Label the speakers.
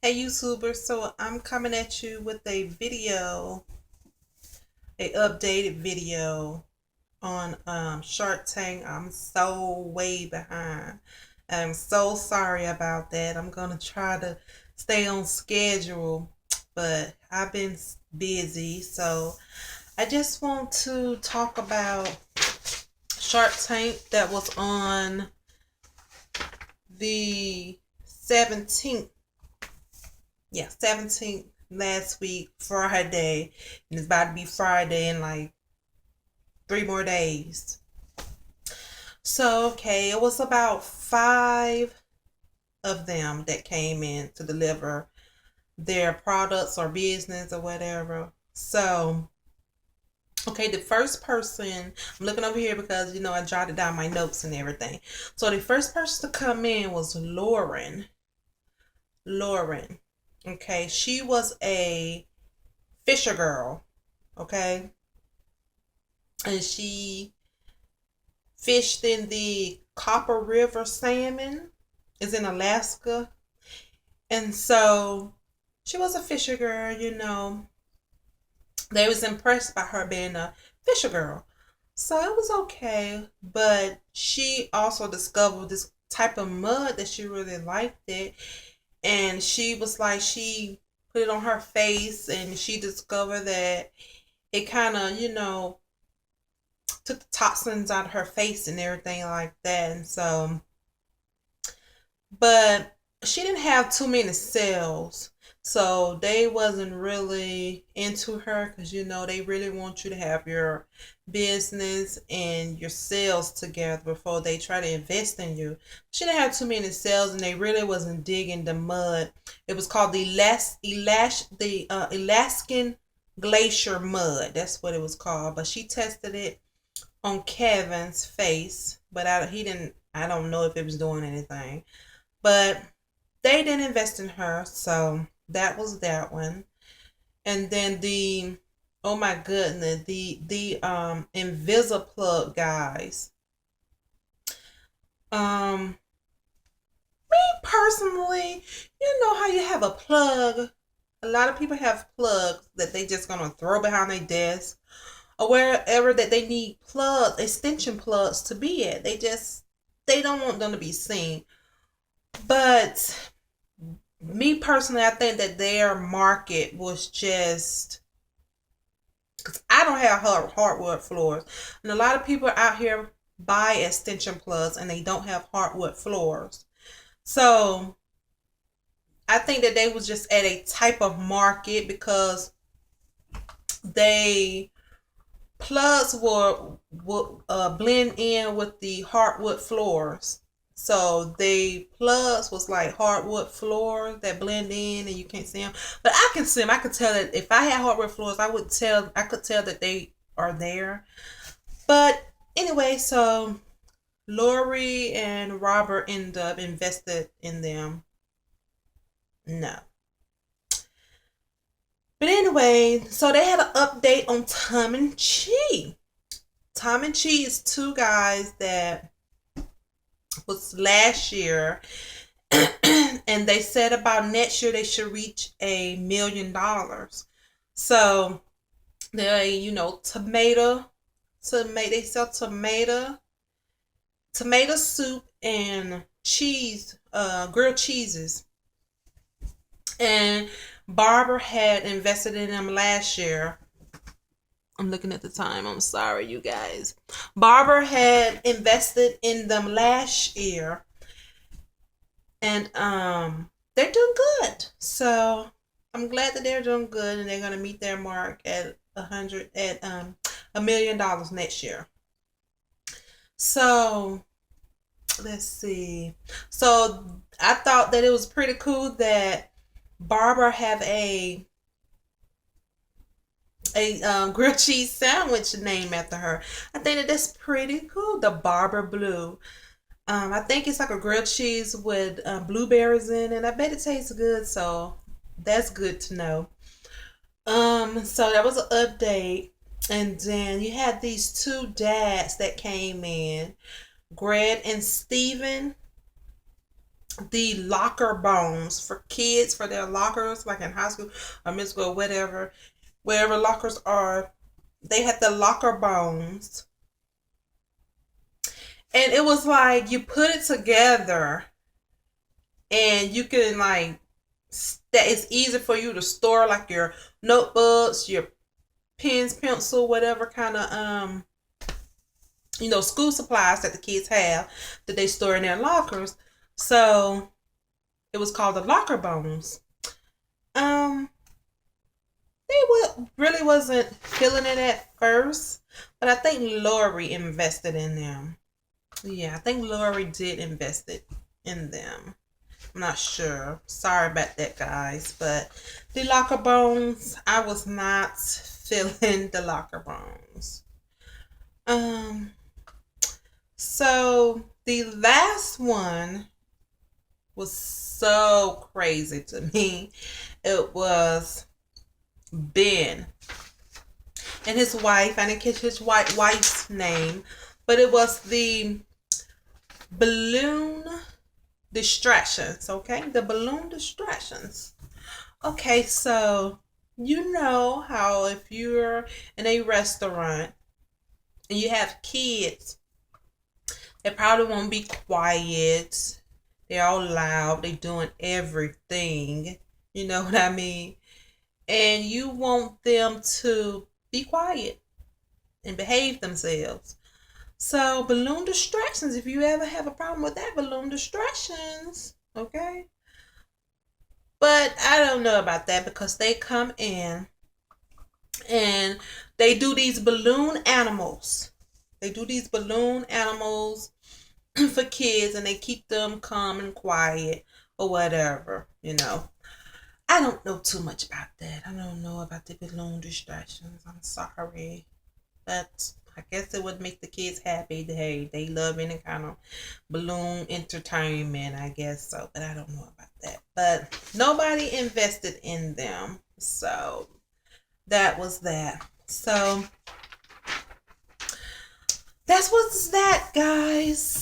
Speaker 1: Hey YouTubers, so I'm coming at you with a video, a updated video on Shark Tank. I'm so way behind. I'm so sorry about that. I'm gonna try to stay on schedule, but I've been busy. So I just want to talk about Shark Tank that was on the 17th. Yeah, 17th last week, Friday. And it's about to be Friday in like 3 more days. So, okay, it was about five of them that came in to deliver their products or business or whatever. So, okay, the first person, I'm looking over here because, I jotted down my notes and everything. So, the first person to come in was Lauren. Lauren. Okay, she was a fisher girl. Okay, and she fished in the Copper River salmon. Is in Alaska. And so she was a fisher girl. They was impressed by her being a fisher girl. So it was okay. But she also discovered this type of mud that she really liked it. And she was like, she put it on her face and she discovered that it kind of, took the toxins out of her face and everything like that. And so, but she didn't have too many sales. So they wasn't really into her because they really want you to have your business and your sales together before they try to invest in you. She didn't have too many sales and they really wasn't digging the mud. It was called the Alaskan Glacier Mud. That's what it was called. But she tested it on Kevin's face, but he didn't. I don't know if it was doing anything, but they didn't invest in her, so that was that one. And then the oh my goodness, the invisaplug guys. Um, Me personally, you know how you have a plug. A lot of people have plugs that they just gonna throw behind their desk or wherever that they need extension plugs to be at. They don't want them to be seen. But me personally, I think that their market was just because I don't have hardwood floors, and a lot of people out here buy extension plugs and they don't have hardwood floors. So I think that they was just at a type of market because they plugs would blend in with the hardwood floors. So the plugs was like hardwood floors that blend in and you can't see them. But I can see them. I could tell that if I had hardwood floors, I could tell that they are there. But anyway, so Lori and Robert end up invested in them. No. But anyway, so they had an update on Tom and Chi. Tom and Chi is two guys that was last year, and they said about next year they should reach $1 million. So they, tomato. They sell tomato soup and cheese, grilled cheeses. And Barbara had invested in them last year. I'm looking at the time. I'm sorry, you guys. Barbara had invested in them last year, and they're doing good. So I'm glad that they're doing good, and they're gonna meet their mark at $1 million next year. So let's see. So I thought that it was pretty cool that Barbara have a grilled cheese sandwich named after her. I think that that's pretty cool. The Barber Blue. I think it's like a grilled cheese with blueberries in it. I bet it tastes good, so that's good to know. So that was an update, and then you had these two dads that came in, Greg and Steven. the locker bones for kids, for their lockers, like in high school or middle school or whatever, wherever lockers are. They had the locker bones. And it was like you put it together and you can like that it's easy for you to store like your notebooks, your pens, pencil, whatever kind of school supplies that the kids have that they store in their lockers. So it was called the locker bones. Um, really wasn't feeling it at first, but I think Lori invested in them. Yeah, I think Lori did invest it in them. I'm not sure. Sorry about that, guys. But the locker bones, I was not feeling the locker bones. Um, so the last one was so crazy to me. It was Ben and his wife. I didn't catch his wife's name, but it was the balloon distractions. Okay, the balloon distractions. Okay, so you know how if you're in a restaurant and you have kids, they probably won't be quiet. They're all loud. They doing everything. You know what I mean? And you want them to be quiet and behave themselves. So balloon distractions, if you ever have a problem with that, balloon distractions, okay? But I don't know about that because they come in and they do these balloon animals. They do these balloon animals for kids and they keep them calm and quiet or whatever, I don't know too much about that. I don't know about the balloon distractions. I'm sorry. But I guess it would make the kids happy. Hey, they love any kind of balloon entertainment, I guess so. But I don't know about that. But nobody invested in them. So that was that. So that's what's that, guys.